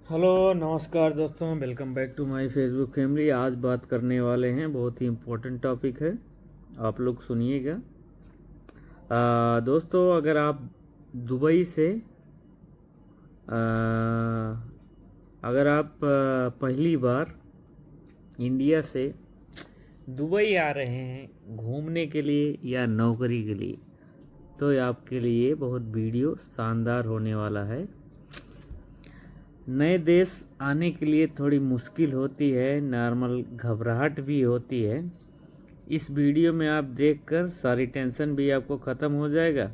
Hello नमस्कार दोस्तों, welcome back to my Facebook family. आज बात करने वाले हैं, बहुत ही इम्पोर्टेंट टॉपिक है, आप लोग सुनिएगा। दोस्तों, अगर आप दुबई से अगर आप पहली बार इंडिया से दुबई आ रहे हैं घूमने के लिए या नौकरी के लिए, तो आपके लिए बहुत वीडियो शानदार होने वाला है। नए देश आने के लिए थोड़ी मुश्किल होती है, नॉर्मल घबराहट भी होती है। इस वीडियो में आप देखकर सारी टेंशन भी आपको ख़त्म हो जाएगा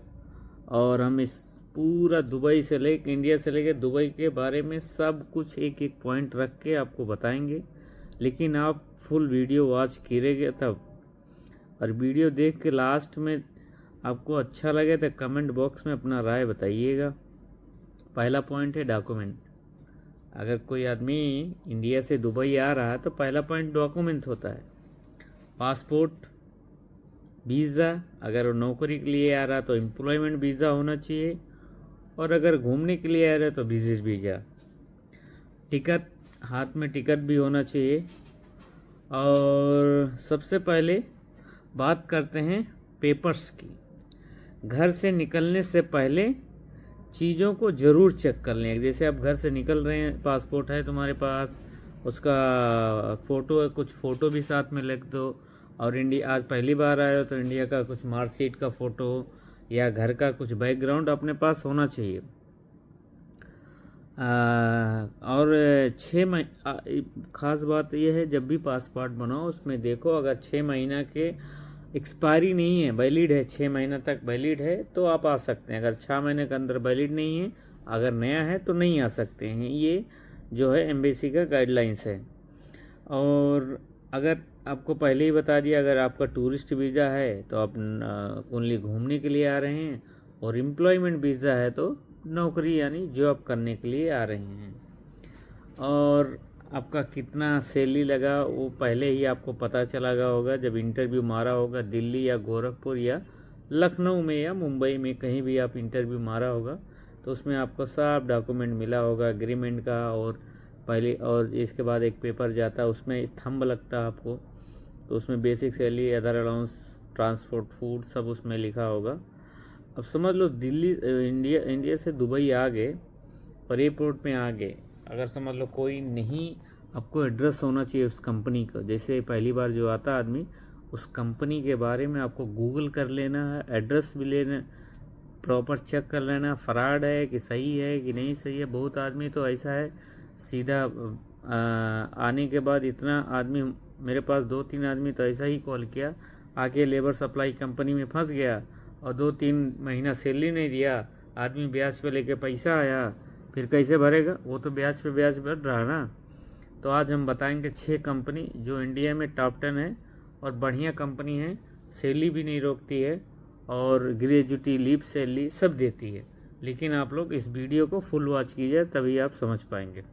और हम इस पूरा दुबई से लेकर इंडिया से लेकर दुबई के बारे में सब कुछ एक एक पॉइंट रख के आपको बताएंगे। लेकिन आप फुल वीडियो वॉच कीजिएगा तब, और वीडियो देख के लास्ट में आपको अच्छा लगे तो कमेंट बॉक्स में अपना राय बताइएगा। पहला पॉइंट है डॉक्यूमेंट। अगर कोई आदमी इंडिया से दुबई आ रहा है तो पहला पॉइंट डॉक्यूमेंट होता है, पासपोर्ट, वीज़ा। अगर वो नौकरी के लिए आ रहा तो एम्प्लॉयमेंट वीज़ा होना चाहिए, और अगर घूमने के लिए आ रहा है तो विजिट वीज़ा। टिकट, हाथ में टिकट भी होना चाहिए। और सबसे पहले बात करते हैं पेपर्स की। घर से निकलने से पहले चीज़ों को ज़रूर चेक कर लें। जैसे आप घर से निकल रहे हैं, पासपोर्ट है तुम्हारे पास, उसका फ़ोटो है, कुछ फ़ोटो भी साथ में लिख दो। और इंडिया आज पहली बार आए हो तो इंडिया का कुछ मार्कशीट का फ़ोटो या घर का कुछ बैकग्राउंड अपने पास होना चाहिए। और 6 महीने ख़ास बात यह है, जब भी पासपोर्ट बनाओ उसमें देखो अगर 6 महीना के एक्सपायरी नहीं है, वैलिड है, 6 महीना तक वैलिड है तो आप आ सकते हैं। अगर 6 महीने के अंदर वैलिड नहीं है, अगर नया है तो नहीं आ सकते हैं। ये जो है एम्बेसी का गाइडलाइंस है। और अगर आपको पहले ही बता दिया, अगर आपका टूरिस्ट वीज़ा है तो आप ओनली घूमने के लिए आ रहे हैं, और एम्प्लॉयमेंट वीज़ा है तो नौकरी यानी जॉब करने के लिए आ रहे हैं। और आपका कितना सैलरी लगा वो पहले ही आपको पता चला गया होगा जब इंटरव्यू मारा होगा, दिल्ली या गोरखपुर या लखनऊ में या मुंबई में कहीं भी आप इंटरव्यू मारा होगा तो उसमें आपको सब डॉक्यूमेंट मिला होगा एग्रीमेंट का। और पहले और इसके बाद एक पेपर जाता है, उसमें थंब लगता है आपको, तो उसमें basic salary, other allowance, transport, food सब उसमें लिखा होगा। अब समझ लो दिल्ली इंडिया से दुबई आ गए और एयरपोर्ट में आ गए। अगर समझ लो कोई नहीं, आपको एड्रेस होना चाहिए उस कंपनी का। जैसे पहली बार जो आता आदमी, उस कंपनी के बारे में आपको गूगल कर लेना है, एड्रेस भी लेना, प्रॉपर चेक कर लेना फ्रॉड है कि सही है कि नहीं सही है। बहुत आदमी तो ऐसा है सीधा आने के बाद, इतना आदमी मेरे पास 2-3 आदमी तो ऐसा ही कॉल किया, आके लेबर सप्लाई कंपनी में फंस गया और 2-3 महीना सैलरी नहीं दिया, आदमी ब्याज पे लेके पैसा आया, फिर कैसे भरेगा? वो तो ब्याज पे ब्याज बढ़ रहा है ना। तो आज हम बताएंगे 6 कंपनी जो इंडिया में टॉप 10 है और बढ़िया कंपनी है, सैलरी भी नहीं रोकती है और ग्रेजुटी, लीव सैलरी सब देती है। लेकिन आप लोग इस वीडियो को फुल वॉच कीजिए तभी आप समझ पाएंगे।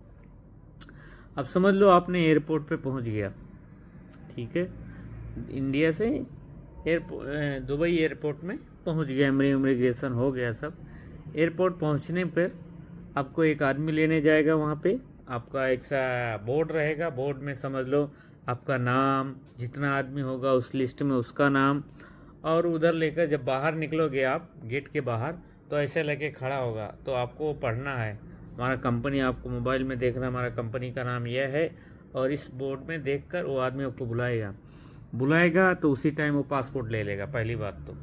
अब समझ लो आपने एयरपोर्ट पे पहुंच गया, ठीक है, इंडिया से दुबई एयरपोर्ट में पहुंच गया, इमिग्रेशन हो गया सब। एयरपोर्ट पहुंचने पर आपको एक आदमी लेने जाएगा। वहाँ पे आपका एक सा बोर्ड रहेगा, बोर्ड में समझ लो आपका नाम, जितना आदमी होगा उस लिस्ट में उसका नाम, और उधर लेकर जब बाहर निकलोगे आप गेट के बाहर तो ऐसे लेके खड़ा होगा, तो आपको पढ़ना है हमारा कंपनी, आपको मोबाइल में देखना हमारा कंपनी का नाम यह है, और इस बोर्ड में देखकर वो आदमी आपको बुलाएगा तो उसी टाइम वो पासपोर्ट ले लेगा। पहली बात तो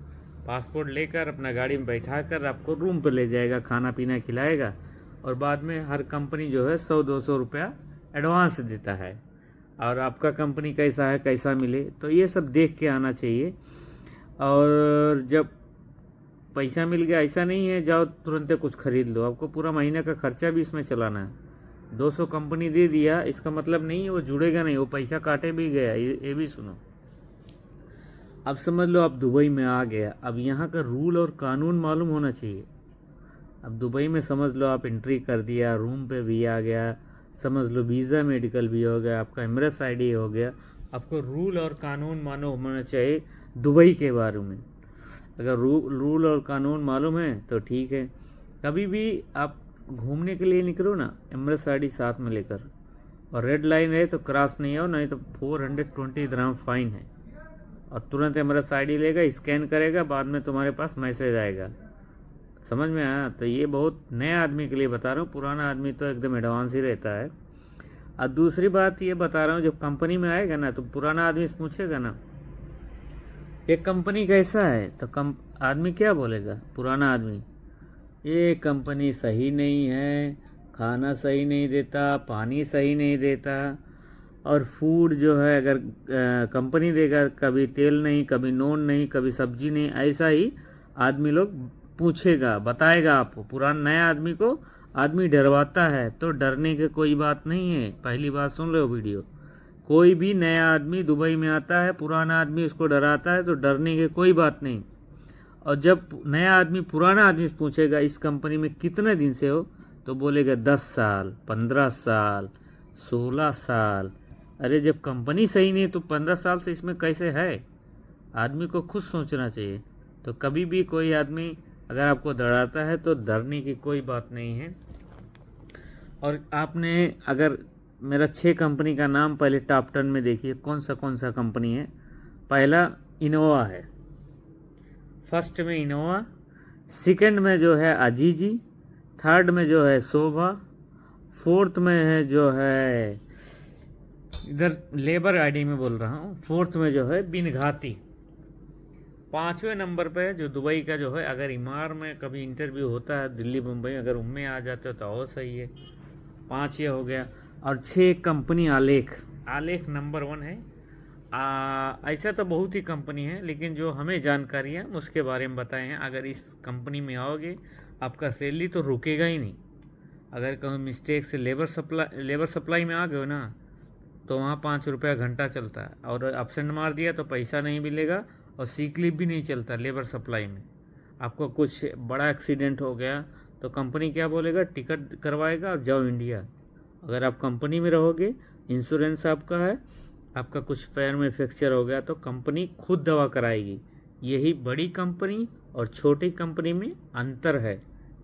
पासपोर्ट लेकर अपना गाड़ी में बैठा कर आपको रूम पर ले जाएगा, खाना पीना खिलाएगा, और बाद में हर कंपनी जो है 100-200 रुपया एडवांस देता है। और आपका कंपनी कैसा है, कैसा मिले, तो ये सब देख के आना चाहिए। और जब पैसा मिल गया, ऐसा नहीं है जाओ तुरंत कुछ खरीद लो, आपको पूरा महीने का खर्चा भी इसमें चलाना है। 200 कंपनी दे दिया इसका मतलब नहीं है वो जुड़ेगा नहीं, वो पैसा काटे भी गया, ये भी सुनो। अब समझ लो आप दुबई में आ गया, अब यहाँ का रूल और कानून मालूम होना चाहिए। अब दुबई में समझ लो आप एंट्री कर दिया, रूम पे भी आ गया, समझ लो वीज़ा मेडिकल भी हो गया, आपका एमरेस आईडी हो गया, आपको रूल और कानून मालूम होना चाहिए दुबई के बारे में। अगर रूल और कानून मालूम है तो ठीक है। कभी भी आप घूमने के लिए निकलो ना, एमरेस्ट आईडी साथ में लेकर, और रेड लाइन है तो क्रॉस नहीं आओ, नहीं तो 420 dirham फाइन है। और तुरंत एमरेस्ट आईडी लेगा, स्कैन करेगा, बाद में तुम्हारे पास मैसेज आएगा। समझ में आया? तो ये बहुत नए आदमी के लिए बता रहा हूँ, पुराना आदमी तो एकदम एडवांस ही रहता है। और दूसरी बात ये बता रहा हूँ, जब कंपनी में आएगा ना तो पुराना आदमी से पूछेगा ना ये कंपनी कैसा है, तो आदमी क्या बोलेगा? पुराना आदमी, ये कंपनी सही नहीं है, खाना सही नहीं देता, पानी सही नहीं देता, और फूड जो है अगर कंपनी देगा कभी तेल नहीं, कभी नून नहीं, कभी सब्जी नहीं, ऐसा ही आदमी लोग पूछेगा, बताएगा आपको। पुराना नया आदमी को आदमी डरवाता है, तो डरने की कोई बात नहीं है। पहली बात सुन लो वीडियो, कोई भी नया आदमी दुबई में आता है, पुराना आदमी उसको डराता है, तो डरने की कोई बात नहीं। और जब नया आदमी पुराना आदमी से पूछेगा इस कंपनी में कितने दिन से हो, तो बोलेगा 10 साल, 15 साल, 16 साल। अरे जब कंपनी सही नहीं तो 15 साल से इसमें कैसे है? आदमी को खुद सोचना चाहिए। तो कभी भी कोई आदमी अगर आपको डराता है तो डरने की कोई बात नहीं है। और आपने अगर मेरा 6 कंपनी का नाम पहले टॉप 10 में देखिए कौन सा कंपनी है। पहला इनोवा है, फर्स्ट में इनोवा, सेकंड में जो है अजीजी, थर्ड में जो है शोभा, फोर्थ में है जो है, इधर लेबर आईडी में बोल रहा हूँ, फोर्थ में जो है बिनघाती, 5वें नंबर पे जो दुबई का जो है। अगर इमार में कभी इंटरव्यू होता है दिल्ली मुंबई, अगर उनमें आ जाते हो तो और सही है। 5 ये हो गया। और 6 कंपनी आलेख नंबर 1 है। ऐसा तो बहुत ही कंपनी है, लेकिन जो हमें जानकारी है उसके बारे में बताए हैं। अगर इस कंपनी में आओगे आपका सैलरी तो रुकेगा ही नहीं। अगर कहीं मिस्टेक से लेबर सप्लाई में आ गए हो ना, तो वहाँ 5 रुपया घंटा चलता है, और एब्सेंट मार दिया तो पैसा नहीं मिलेगा, और सिक लीव भी नहीं चलता लेबर सप्लाई में। आपको कुछ बड़ा एक्सीडेंट हो गया तो कंपनी क्या बोलेगा, टिकट करवाएगा और जाओ इंडिया। अगर आप कंपनी में रहोगे, इंश्योरेंस आपका है, आपका कुछ पैर में फ्रैक्चर हो गया तो कंपनी खुद दवा कराएगी। यही बड़ी कंपनी और छोटी कंपनी में अंतर है।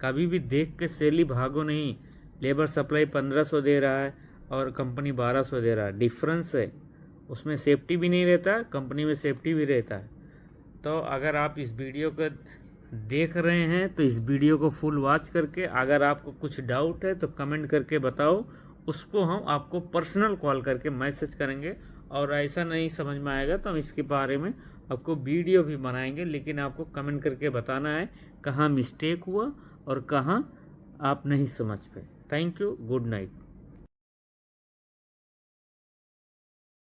कभी भी देख के सैलरी भागो नहीं। लेबर सप्लाई 1500 दे रहा है और कंपनी 1200 दे रहा है, डिफरेंस है। उसमें सेफ्टी भी नहीं रहता, कंपनी में सेफ्टी भी रहता है। तो अगर आप इस वीडियो को देख रहे हैं तो इस वीडियो को फुल वॉच करके, अगर आपको कुछ डाउट है तो कमेंट करके बताओ, उसको हम आपको पर्सनल कॉल करके मैसेज करेंगे। और ऐसा नहीं समझ में आएगा तो हम इसके बारे में आपको वीडियो भी बनाएंगे, लेकिन आपको कमेंट करके बताना है कहाँ मिस्टेक हुआ और कहाँ आप नहीं समझ पाए। Thank you, good night.